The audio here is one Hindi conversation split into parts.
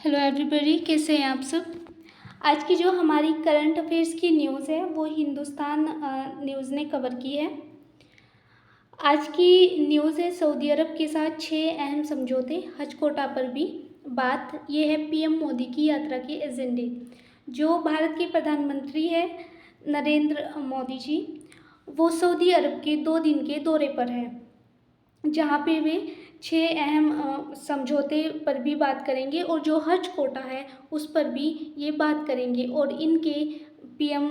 हेलो एवरीबॉडी, कैसे हैं आप सब। आज की जो हमारी करंट अफेयर्स की न्यूज़ है वो हिंदुस्तान न्यूज़ ने कवर की है। आज की न्यूज़ है सऊदी अरब के साथ 6 अहम समझौते, हज कोटा पर भी बात। ये है पीएम मोदी की यात्रा के एजेंडे। जो भारत के प्रधानमंत्री है नरेंद्र मोदी जी, वो सऊदी अरब के 2 दिन के दौरे पर हैं, जहाँ पे वे 6 अहम समझौते पर भी बात करेंगे और जो हज कोटा है उस पर भी ये बात करेंगे। और इनके पीएम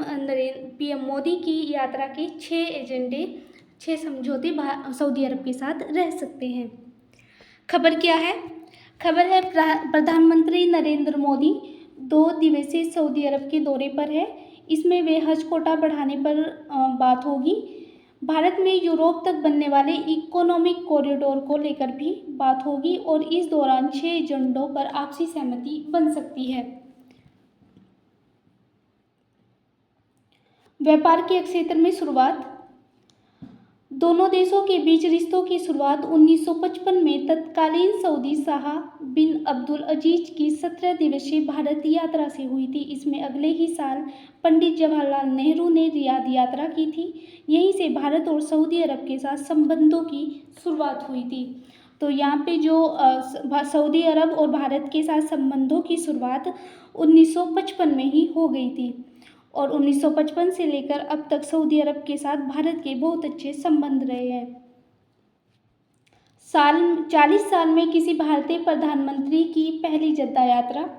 मोदी की यात्रा के 6 एजेंडे, 6 समझौते सऊदी अरब के साथ रह सकते हैं। खबर क्या है? खबर है प्रधानमंत्री नरेंद्र मोदी 2 दिवसीय सऊदी अरब के दौरे पर है। इसमें वे हज कोटा बढ़ाने पर बात होगी। भारत में यूरोप तक बनने वाले इकोनॉमिक कॉरिडोर को लेकर भी बात होगी और इस दौरान 6 एजेंडों पर आपसी सहमति बन सकती है। व्यापार के क्षेत्र में शुरुआत। दोनों देशों के बीच रिश्तों की शुरुआत 1955 में तत्कालीन सऊदी शाह बिन अब्दुल अजीज की 17 दिवसीय भारत यात्रा से हुई थी। इसमें अगले ही साल पंडित जवाहरलाल नेहरू ने रियाद यात्रा की थी। यहीं से भारत और सऊदी अरब के साथ संबंधों की शुरुआत हुई थी। तो यहाँ पे जो सऊदी अरब और भारत के साथ संबंधों की शुरुआत 1955 में ही हो गई थी और 1955 से लेकर अब तक सऊदी अरब के साथ भारत के बहुत अच्छे संबंध रहे हैं। 40 साल में किसी भारतीय प्रधानमंत्री की पहली जद्दा यात्रा।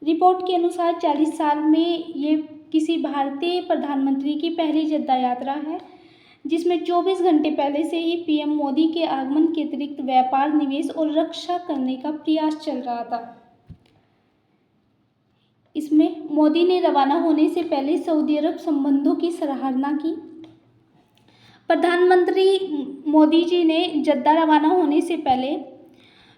रिपोर्ट के अनुसार 40 साल में ये किसी भारतीय प्रधानमंत्री की पहली जद्दा यात्रा है, जिसमें 24 घंटे पहले से ही पीएम मोदी के आगमन के अतिरिक्त व्यापार, निवेश और रक्षा करने का प्रयास चल रहा था। इसमें मोदी ने रवाना होने से पहले सऊदी अरब संबंधों की सराहना की। प्रधानमंत्री मोदी जी ने जद्दा रवाना होने से पहले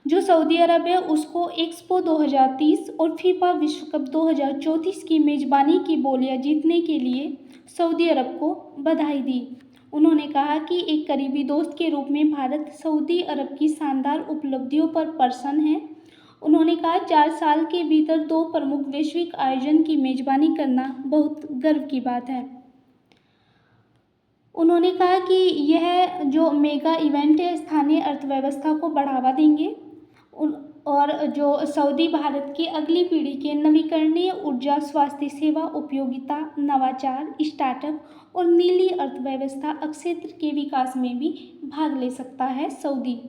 जो सऊदी अरब है उसको एक्सपो 2030 और फीफा विश्व कप 2034 की मेज़बानी की बोलियां जीतने के लिए सऊदी अरब को बधाई दी। उन्होंने कहा कि एक करीबी दोस्त के रूप में भारत सऊदी अरब की शानदार उपलब्धियों पर प्रसन्न है। उन्होंने कहा 4 साल के भीतर 2 प्रमुख वैश्विक आयोजन की मेज़बानी करना बहुत गर्व की बात है। उन्होंने कहा कि यह जो मेगा इवेंट है स्थानीय अर्थव्यवस्था को बढ़ावा देंगे और जो सऊदी भारत की अगली पीढ़ी के नवीकरणीय ऊर्जा, स्वास्थ्य सेवा, उपयोगिता, नवाचार, स्टार्टअप और नीली अर्थव्यवस्था क्षेत्र के विकास में भी भाग ले सकता है सऊदी।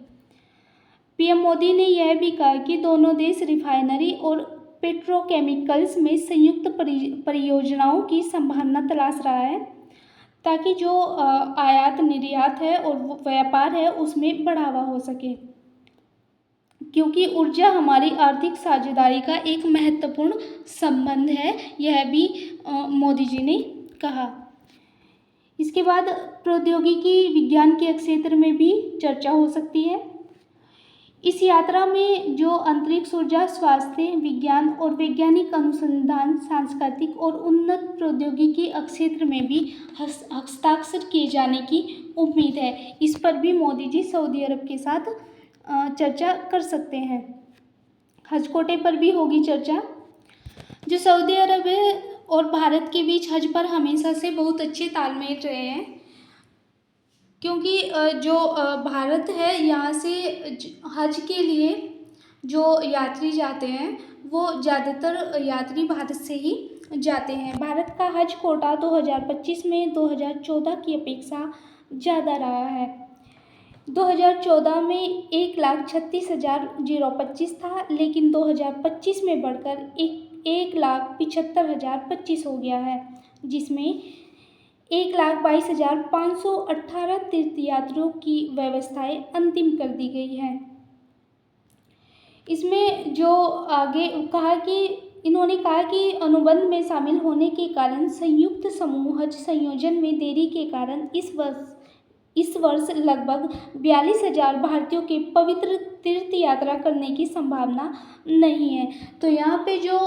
पीएम मोदी ने यह भी कहा कि दोनों देश रिफाइनरी और पेट्रोकेमिकल्स में संयुक्त परियोजनाओं की संभावना तलाश रहा है, ताकि जो आयात निर्यात है और व्यापार है उसमें बढ़ावा हो सके, क्योंकि ऊर्जा हमारी आर्थिक साझेदारी का एक महत्वपूर्ण संबंध है, यह भी मोदी जी ने कहा। इसके बाद प्रौद्योगिकी विज्ञान के क्षेत्र में भी चर्चा हो सकती है। इस यात्रा में जो अंतरिक्ष ऊर्जा, स्वास्थ्य, विज्ञान और वैज्ञानिक अनुसंधान, सांस्कृतिक और उन्नत प्रौद्योगिकी क्षेत्र में भी हस्ताक्षर किए जाने की उम्मीद है। इस पर भी मोदी जी सऊदी अरब के साथ चर्चा कर सकते हैं। हज कोटे पर भी होगी चर्चा। जो सऊदी अरब है और भारत के बीच हज पर हमेशा से बहुत अच्छे तालमेल रहे हैं, क्योंकि जो भारत है यहाँ से हज के लिए जो यात्री जाते हैं वो ज़्यादातर यात्री भारत से ही जाते हैं। भारत का हज कोटा 2025 में 2014 की अपेक्षा ज़्यादा रहा है। 2014 में 1,36,025 था, लेकिन 2025 में बढ़कर 1,75,025 हो गया है, जिसमें 1,22,518 तीर्थयात्रियों की व्यवस्थाएं अंतिम कर दी गई हैं। इसमें जो आगे इन्होंने कहा कि अनुबंध में शामिल होने के कारण संयुक्त समूह हज संयोजन में देरी के कारण इस वर्ष लगभग 42,000 भारतीयों के पवित्र तीर्थ यात्रा करने की संभावना नहीं है। तो यहाँ पे जो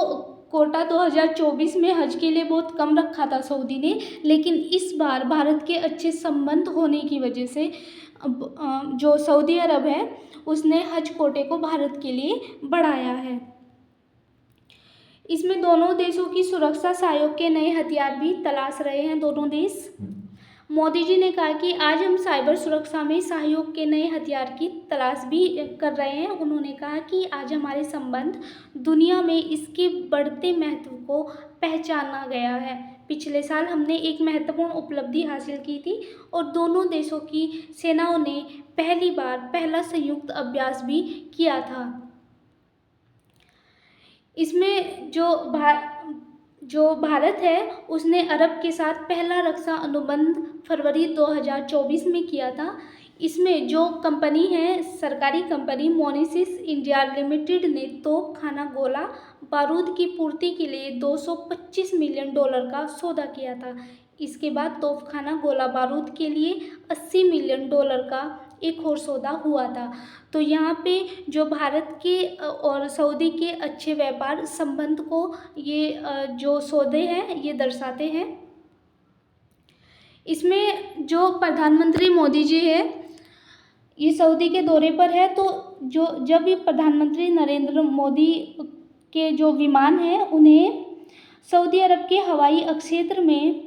कोटा 2024 में हज के लिए बहुत कम रखा था सऊदी ने, लेकिन इस बार भारत के अच्छे संबंध होने की वजह से जो सऊदी अरब है उसने हज कोटे को भारत के लिए बढ़ाया है। इसमें दोनों देशों की सुरक्षा सहयोग के नए हथियार भी तलाश रहे हैं दोनों देश। मोदी जी ने कहा कि आज हम साइबर सुरक्षा में सहयोग के नए हथियार की तलाश भी कर रहे हैं। उन्होंने कहा कि आज हमारे संबंध दुनिया में इसके बढ़ते महत्व को पहचाना गया है। पिछले साल हमने एक महत्वपूर्ण उपलब्धि हासिल की थी और दोनों देशों की सेनाओं ने पहली बार पहला संयुक्त अभ्यास भी किया था। इसमें जो भारत है उसने अरब के साथ पहला रक्षा अनुबंध फरवरी 2024 में किया था। इसमें जो कंपनी है, सरकारी कंपनी मोनेसिस इंडिया लिमिटेड ने तोपखाना गोला बारूद की पूर्ति के लिए $225 मिलियन का सौदा किया था। इसके बाद तोपखाना गोला बारूद के लिए $80 मिलियन का एक और सौदा हुआ था। तो यहाँ पे जो भारत के और सऊदी के अच्छे व्यापार संबंध को ये जो सौदे हैं ये दर्शाते हैं। इसमें जो प्रधानमंत्री मोदी जी है ये सऊदी के दौरे पर है, तो जब ये प्रधानमंत्री नरेंद्र मोदी के जो विमान हैं उन्हें सऊदी अरब के हवाई अक्षेत्र में,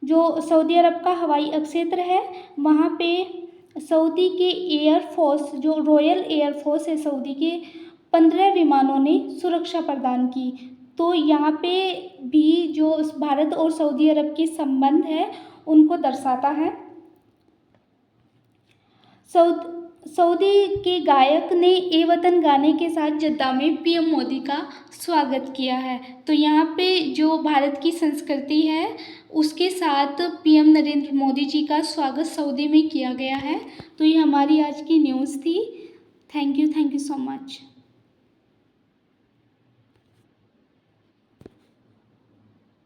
जो सऊदी अरब का हवाई अक्षेत्र है वहाँ पे सऊदी के एयरफोर्स, जो रॉयल एयरफोर्स है सऊदी के, 15 विमानों ने सुरक्षा प्रदान की। तो यहाँ पे भी जो भारत और सऊदी अरब के संबंध है उनको दर्शाता है। सऊदी के गायक ने ए वतन गाने के साथ जद्दा में पीएम मोदी का स्वागत किया है। तो यहाँ पे जो भारत की संस्कृति है उसके साथ पीएम नरेंद्र मोदी जी का स्वागत सऊदी में किया गया है। तो ये हमारी आज की न्यूज़ थी। Thank you so much.